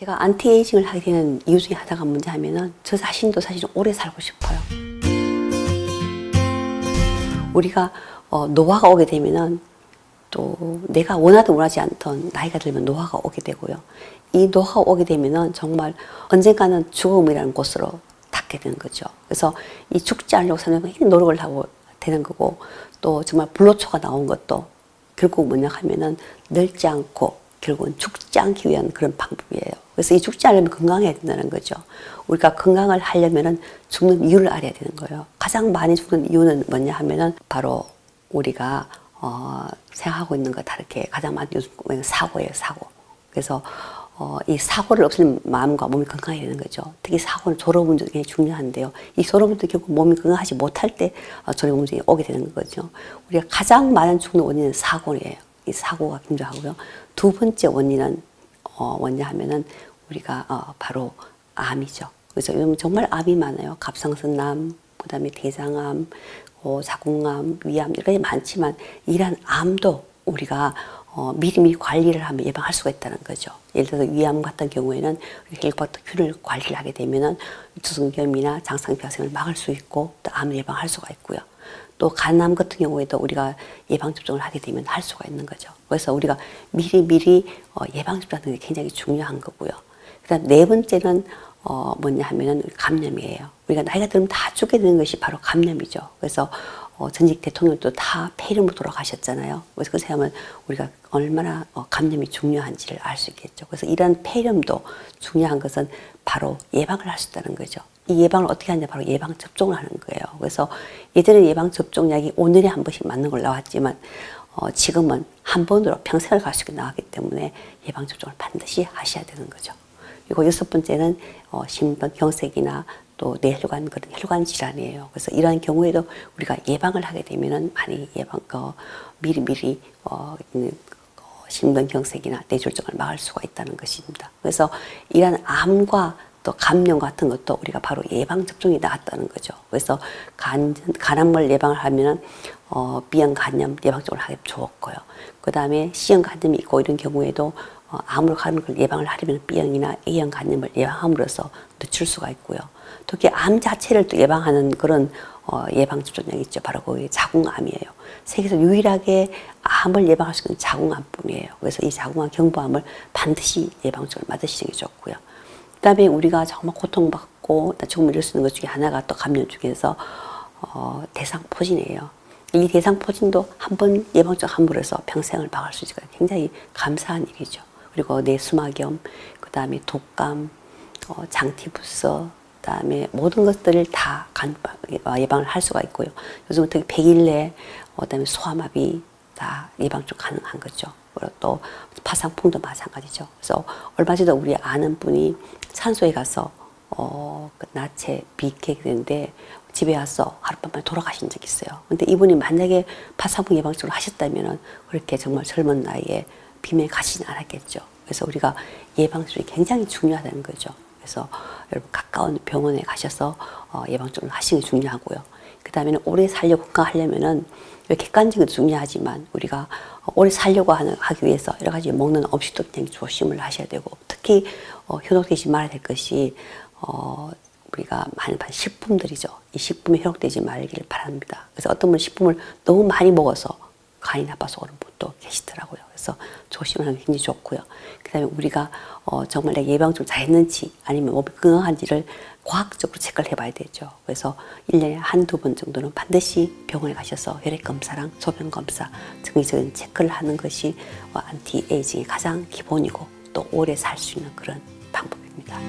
제가 안티에이징을 하게 되는 이유 중에 하나가 뭔지 하면은 저 자신도 사실은 오래 살고 싶어요. 우리가 노화가 오게 되면은 또 내가 원하든 원하지 않던 나이가 들면 노화가 오게 되고요. 이 노화가 오게 되면은 정말 언젠가는 죽음이라는 곳으로 닿게 되는 거죠. 그래서 이 죽지 않으려고 사는 건 노력을 하고 되는 거고, 또 정말 불로초가 나온 것도 결국 뭐냐 하면은 늙지 않고 결국은 죽지 않기 위한 그런 방법이에요. 그래서 이 죽지 않으려면 건강해야 된다는 거죠. 우리가 건강을 하려면은 죽는 이유를 알아야 되는 거예요. 가장 많이 죽는 이유는 뭐냐 하면은 바로 우리가 생각하고 있는 거 다르게 가장 많이 죽는 사고예요, 사고. 그래서 이 사고를 없애는 마음과 몸이 건강해야 되는 거죠. 특히 사고는 졸음운전이 굉장히 중요한데요. 이 졸음운전 결국 몸이 건강하지 못할 때 졸음운전이 오게 되는 거죠. 우리가 가장 많은 죽는 원인은 사고예요. 이 사고가 굉장하고요. 두 번째 원인은 뭐냐 하면은 우리가 바로 암이죠. 그래서 요즘 정말 암이 많아요. 갑상선암, 그다음에 대장암, 자궁암, 위암 여러 가지 많지만 이러한 암도 우리가 미리미리 관리를 하면 예방할 수가 있다는 거죠. 예를 들어서 위암 같은 경우에는 헬리코박터균을 관리를 하게 되면은 유두성염이나 장상피화생을 막을 수 있고 또 암을 예방할 수가 있고요. 또 간암 같은 경우에도 우리가 예방접종을 하게 되면 할 수가 있는 거죠. 그래서 우리가 미리미리 예방접종하는 게 굉장히 중요한 거고요. 그다음 네 번째는 뭐냐 하면은 감염이에요. 우리가 나이가 들면 다 죽게 되는 것이 바로 감염이죠. 그래서 전직 대통령도 다 폐렴으로 돌아가셨잖아요. 그래서 그것에 하면 우리가 얼마나 감염이 중요한지를 알 수 있겠죠. 그래서 이런 폐렴도 중요한 것은 바로 예방을 할 수 있다는 거죠. 이 예방을 어떻게 하냐, 바로 예방 접종을 하는 거예요. 그래서 예전에 예방 접종약이 5년에 한 번씩 맞는 걸 나왔지만 지금은 한 번으로 평생을 갈 수 있게 나왔기 때문에 예방 접종을 반드시 하셔야 되는 거죠. 그리고 여섯 번째는 심근경색이나 또 뇌혈관 그런 혈관 질환이에요. 그래서 이러한 경우에도 우리가 예방을 하게 되면은 많이 미리미리 심근경색이나 뇌졸중을 막을 수가 있다는 것입니다. 그래서 이러한 암과 또 감염 같은 것도 우리가 바로 예방 접종이 나왔다는 거죠. 그래서 간암을 예방을 하면은 B형 간염 예방접종을 하기 좋았고요. 그 다음에 C형 간염이 있고 이런 경우에도 암으로 가는 걸 예방을 하려면 B형이나 A형 간염을 예방함으로써 늦출 수가 있고요. 특히 암 자체를 또 예방하는 그런 예방접종약이 있죠. 바로 그게 자궁암이에요. 세계에서 유일하게 암을 예방할 수 있는 자궁암뿐이에요. 그래서 이 자궁암 경부암을 반드시 예방접종을 맞으시는 게 좋고요. 그 다음에 우리가 정말 고통받고 죽음을 이룰 수 있는 것 중에 하나가 또 감염 중에서 대상포진이에요. 이 대상포진도 한 번 예방접종 함으로써 평생을 막을 수 있으니까 굉장히 감사한 일이죠. 그리고 뇌수막염, 그 다음에 독감, 장티부스, 그 다음에 모든 것들을 다 예방을 할 수가 있고요. 요즘은 특히 백일내, 그 다음에 소아마비 다 예방접종 가능한 거죠. 그리고 또 파상풍도 마찬가지죠. 그래서 얼마 전에 우리 아는 분이 산소에 가서 그 나체 비객이 됐는데 집에 와서 하룻밤 돌아가신 적이 있어요. 근데 이분이 만약에 파상풍 예방접종을 하셨다면은 그렇게 정말 젊은 나이에 빈면에 가시진 않았겠죠. 그래서 우리가 예방접종이 굉장히 중요하다는 거죠. 그래서 여러분 가까운 병원에 가셔서 예방접종을 하시는 게 중요하고요. 그 다음에는 오래 살려고 건강하려면은 객관적으로 중요하지만 우리가 오래 살려고 하기 위해서 여러 가지 먹는 음식도 굉장히 조심을 하셔야 되고, 특히 현혹되지 말아야 될 것이 우리가 많은 식품들이죠. 이 식품에 현혹되지 말기를 바랍니다. 그래서 어떤 분은 식품을 너무 많이 먹어서 간이 나빠서 오는 분도 계시더라고요. 그래서 조심을 하는 게 굉장히 좋고요. 그 다음에 우리가 정말 내가 예방접종 잘했는지 아니면 몸이 건강한지를 과학적으로 체크를 해봐야 되죠. 그래서 1년에 한두 번 정도는 반드시 병원에 가셔서 혈액검사랑 소변검사 정기적인 체크를 하는 것이 안티에이징의 가장 기본이고 또 오래 살 수 있는 그런 방법입니다.